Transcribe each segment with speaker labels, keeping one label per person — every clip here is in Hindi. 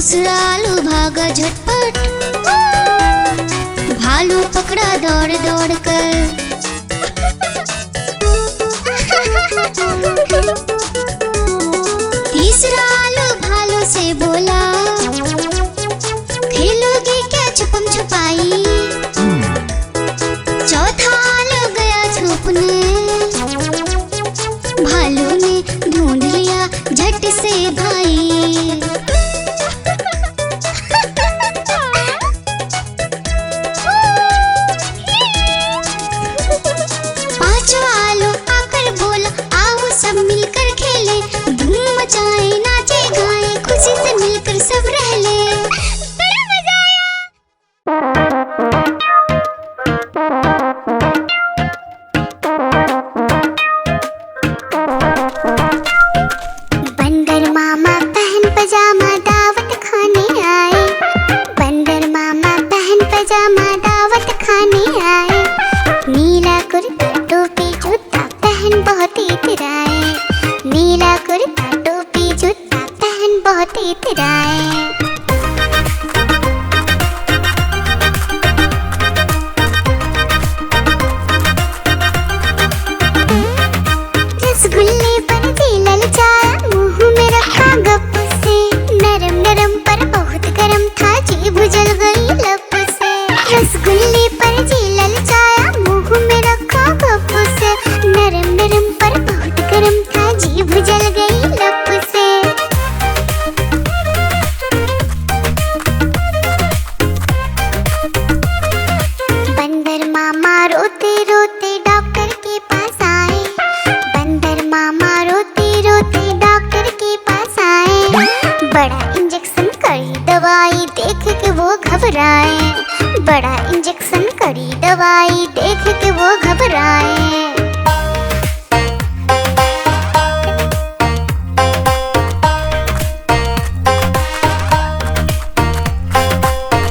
Speaker 1: ससुराल भागा झटपट, भालू पकड़ा दौड़ दौड़ कर। तीसरा आलू भालू से बोला, खेलोगे क्या छुपम छुपाई। चौथा आलू गया छुपने, भालू ने ढूंढ लिया झट से भाई। पांचवा आलू आकर बोला, आओ सब मिलकर खेले, धूम मचाए नाचे गाए, खुशी से मिलकर सब रह ले। बड़ा मजा बंदर मामा पहन पजामा दावत खाने आए, बंदर मामा पहन पजामा दावत खाने आए। नीला कुर्ता टोपी जूता पहन बहुत इतराए, नीला कुर्ता टोपी जूता पहन बहुत इतराए। रसगुल्ले पर जी ललचाया, मुंह में रखा गप से, नरम नरम पर बहुत गरम था, जीभ जल गई लब से। रसगुल्ले पर जी ललचाया, मुंह में रखा गप से, नरम नरम पर बहुत गरम था, जीभ जल गई लब से। बंदर मामा रोते रोते डॉक्टर के पास आए, बंदर मामा रोते रोते डॉक्टर के पास आए। बड़ा इंजेक्शन कड़ी दवाई देख के वो घबराए, बड़ा इंजेक्शन कड़ी दवाई देख के वो घबराए।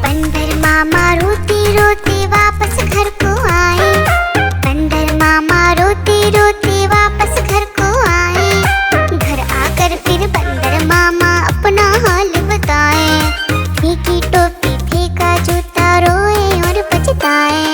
Speaker 1: बंदर मामा रोते रोते वापस घर को आए, बंदर मामा रोते रोते वापस घर को आए। घर आकर फिर बंदर मामा अपना हाल बताए, फेंकी टोपी फेंका जूता, रोए और पछताए।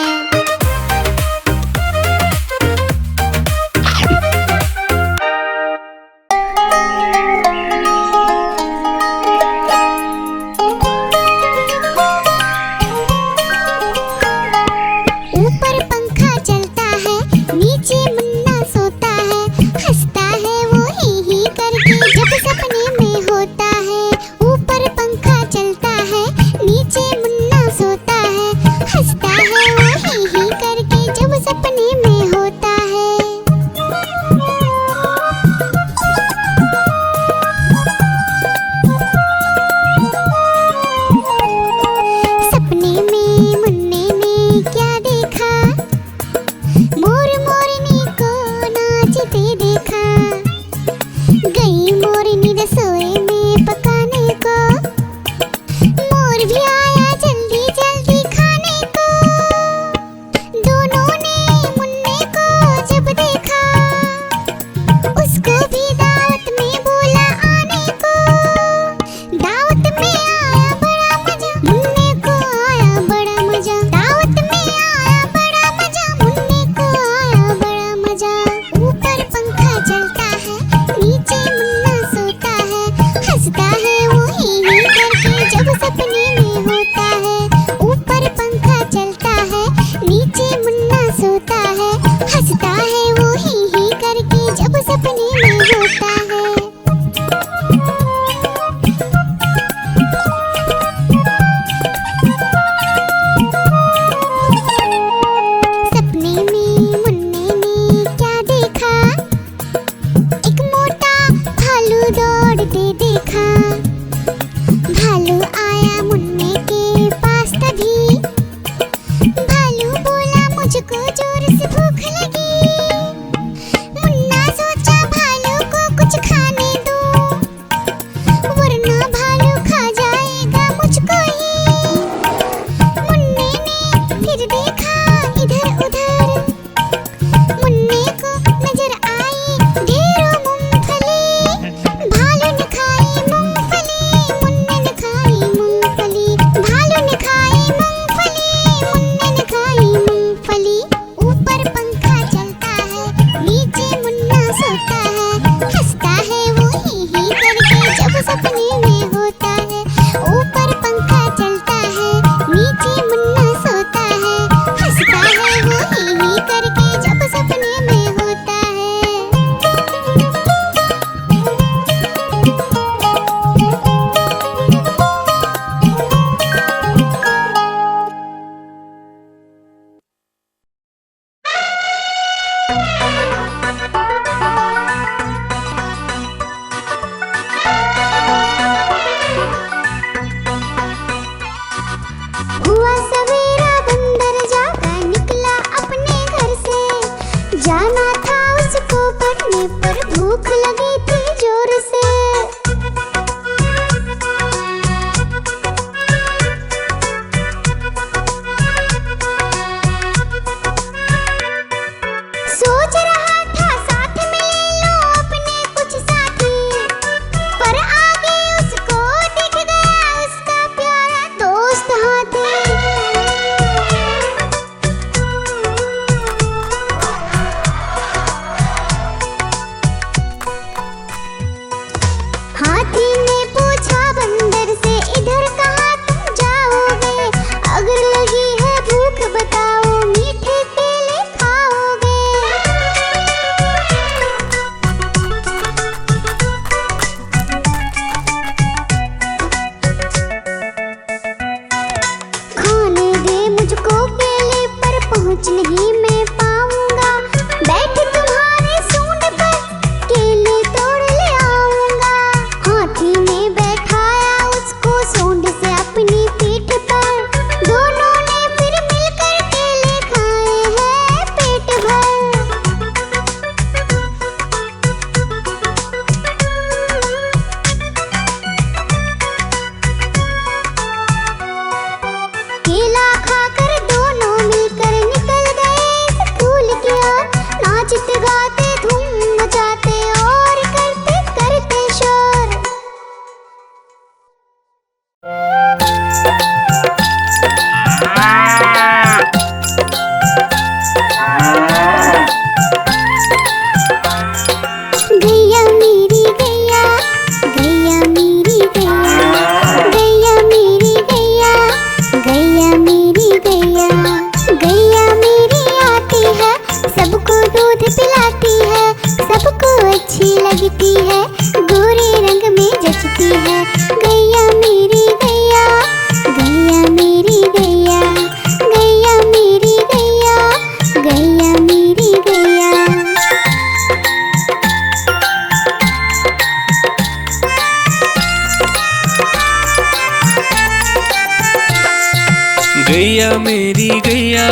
Speaker 2: गैया मेरी गैया,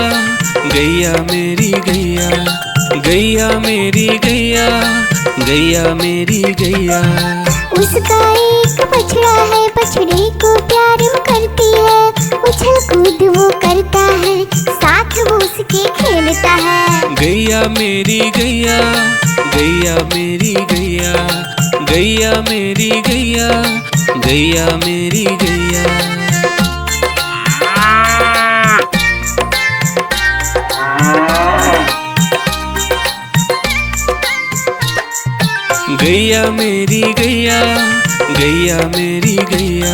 Speaker 2: गैया मेरी गैया, गैया मेरी गैया, गैया मेरी गैया।
Speaker 1: उसका एक बछड़ा है, बछड़े को प्यार वो करती है, उछल कूद वो करता है, साथ वो उसके खेलता है।
Speaker 2: गैया मेरी गैया, गैया मेरी गैया, गैया मेरी गैया, गैया मेरी गैया। गैया मेरी गैया, गैया मेरी गैया,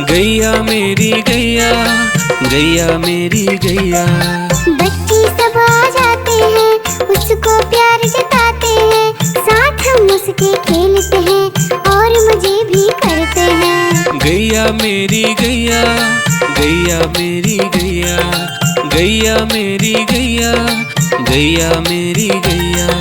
Speaker 2: गैया मेरी गैया, गैया मेरी गैया।
Speaker 1: बच्चे सब आ जाते हैं, उसको प्यार जताते हैं, साथ हम उसके खेलते हैं और मजे भी करते हैं।
Speaker 2: गैया मेरी गैया, गैया मेरी गैया, गैया मेरी गैया, गैया मेरी गैया।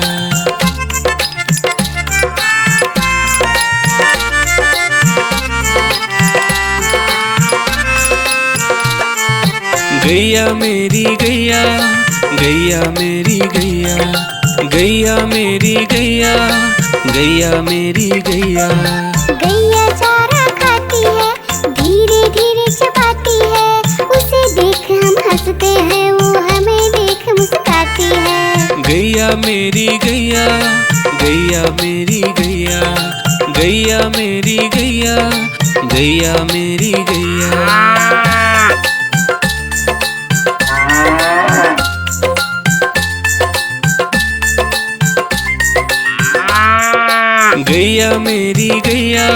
Speaker 2: गैया मेरी गैया, गैया मेरी गैया, गैया मेरी गैया, गैया मेरी गैया।
Speaker 1: गैया चारा खाती है, धीरे धीरे चबाती है, उसे देख हम हंसते हैं, वो हमें देख मुस्कुराती है।
Speaker 2: गैया मेरी गैया, गैया मेरी गैया, गैया मेरी गैया, गैया मेरी गैया। गैया मेरी गैया,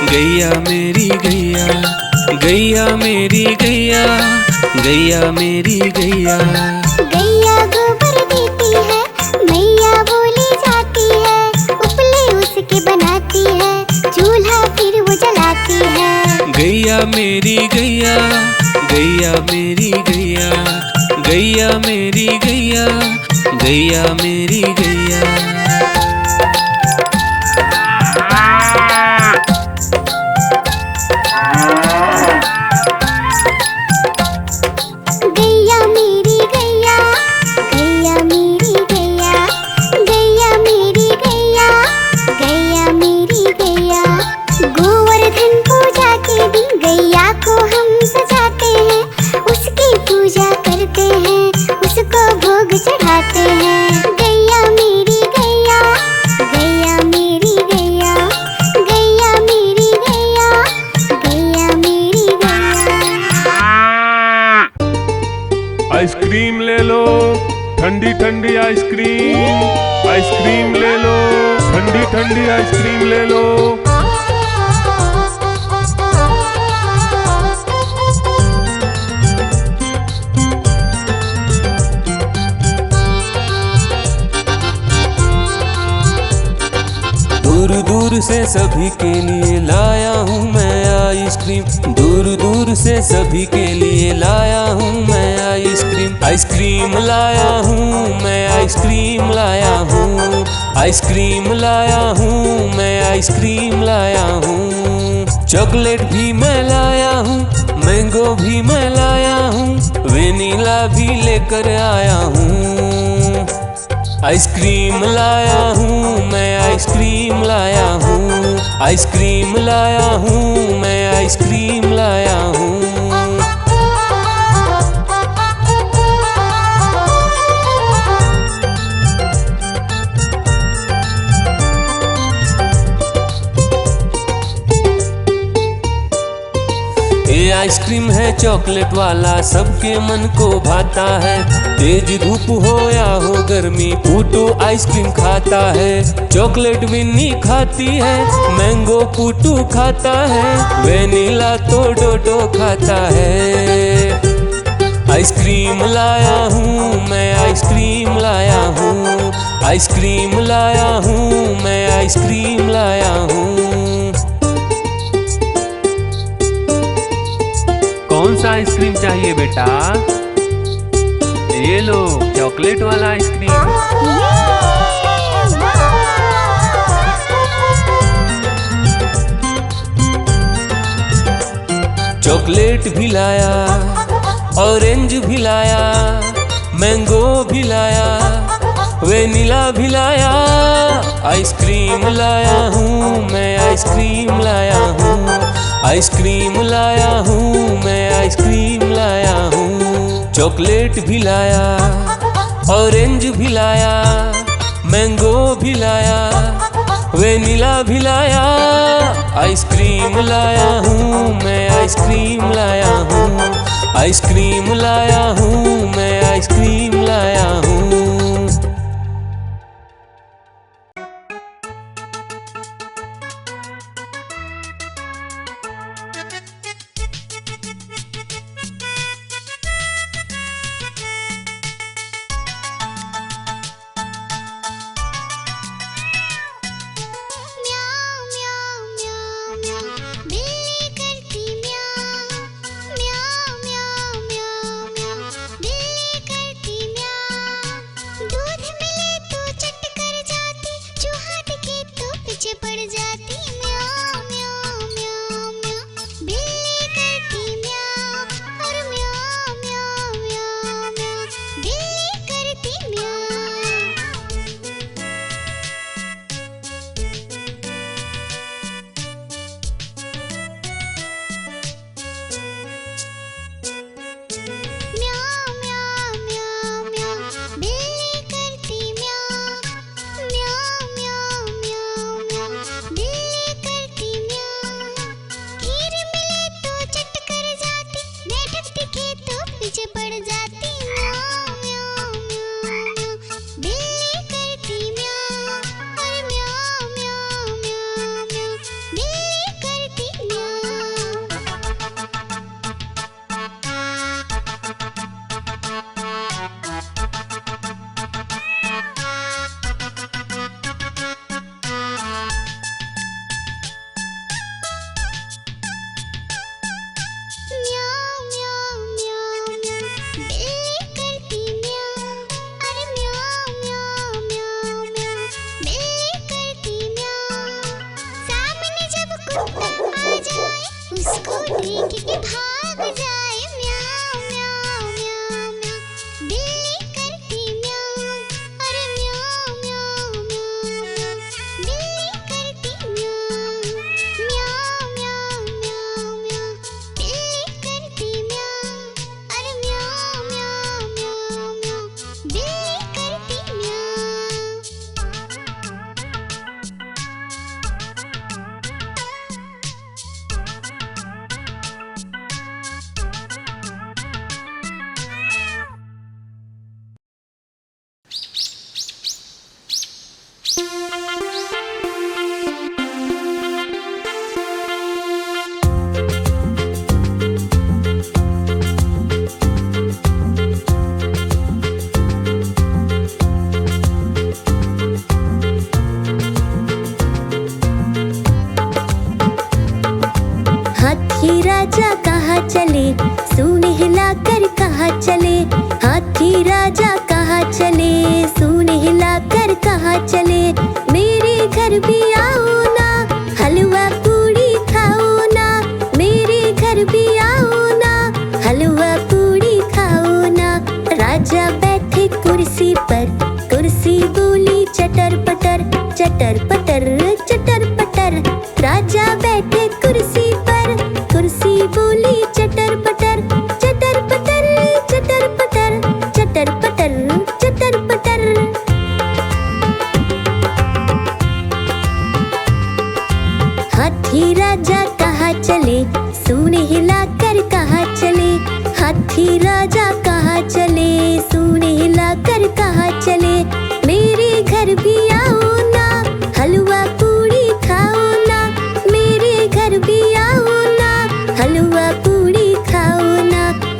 Speaker 2: गैया मेरी गैया, गैया मेरी गैया, गैया मेरी गैया।
Speaker 1: गैया गोबर देती है, मैया बोली जाती है, उपले उसके बनाती है, चूल्हा फिर वो जलाती है।
Speaker 2: गैया मेरी गैया, गैया मेरी गैया, गैया मेरी गैया, गैया मेरी गैया।
Speaker 1: गैया मेरी गैया, गैया मेरी गैया, गैया मेरी गैया, गैया मेरी गैया। गोवर्धन पूजा के दिन गैया को हम सजाते हैं, उसकी पूजा करते हैं, उसको भोग चढ़ाते हैं। गैया मेरी गैया, गैया मेरी गैया, गैया मेरी गैया, गैया मेरी गैया।
Speaker 3: आइसक्रीम ले लो, ठंडी ठंडी आइसक्रीम, आइसक्रीम ले लो, ठंडी ठंडी आइसक्रीम ले लो।
Speaker 2: दूर दूर से सभी के लिए लाया हूँ मैं आइसक्रीम, दूर दूर से सभी के लिए लाया हूँ मैं आइसक्रीम। आइसक्रीम लाया हूँ मैं, आइसक्रीम लाया हूँ, आइसक्रीम लाया हूँ मैं, आइसक्रीम लाया हूँ। चॉकलेट भी मैं लाया हूँ, मैंगो भी मैं लाया हूँ, वेनिला भी लेकर आया हूँ। आइसक्रीम लाया हूँ मैं, आइसक्रीम लाया हूँ, आइसक्रीम लाया हूँ मैं, आइसक्रीम लाया हूँ। ये आइसक्रीम है चॉकलेट वाला, सबके मन को भाता है। तेज धूप हो या हो गर्मी, पूटू आइसक्रीम खाता है। चॉकलेट विन्नी खाती है, मैंगो पूटू खाता है, वेनिला तो डोडो खाता है। आइसक्रीम लाया हूँ मैं, आइसक्रीम लाया हूँ, आइसक्रीम लाया हूँ मैं, आइसक्रीम लाया हूँ।
Speaker 4: कौन सा आइसक्रीम चाहिए बेटा? ये लो चॉकलेट वाला आइसक्रीम।
Speaker 2: चॉकलेट भी लाया, ऑरेंज भी लाया, मैंगो भी लाया, वेनिला भी लाया, आइसक्रीम लाया हूँ मैं, आइसक्रीम लाया हूँ, आइसक्रीम लाया हूँ मैं, आइसक्रीम लाया हूँ। चॉकलेट भी लाया, ऑरेंज भी लाया, मैंगो भी लाया, वेनिला भी लाया, आइसक्रीम लाया हूँ मैं, आइसक्रीम लाया हूँ, आइसक्रीम लाया हूँ मैं, आइसक्रीम लाया हूँ।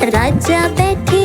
Speaker 1: राजा बैठे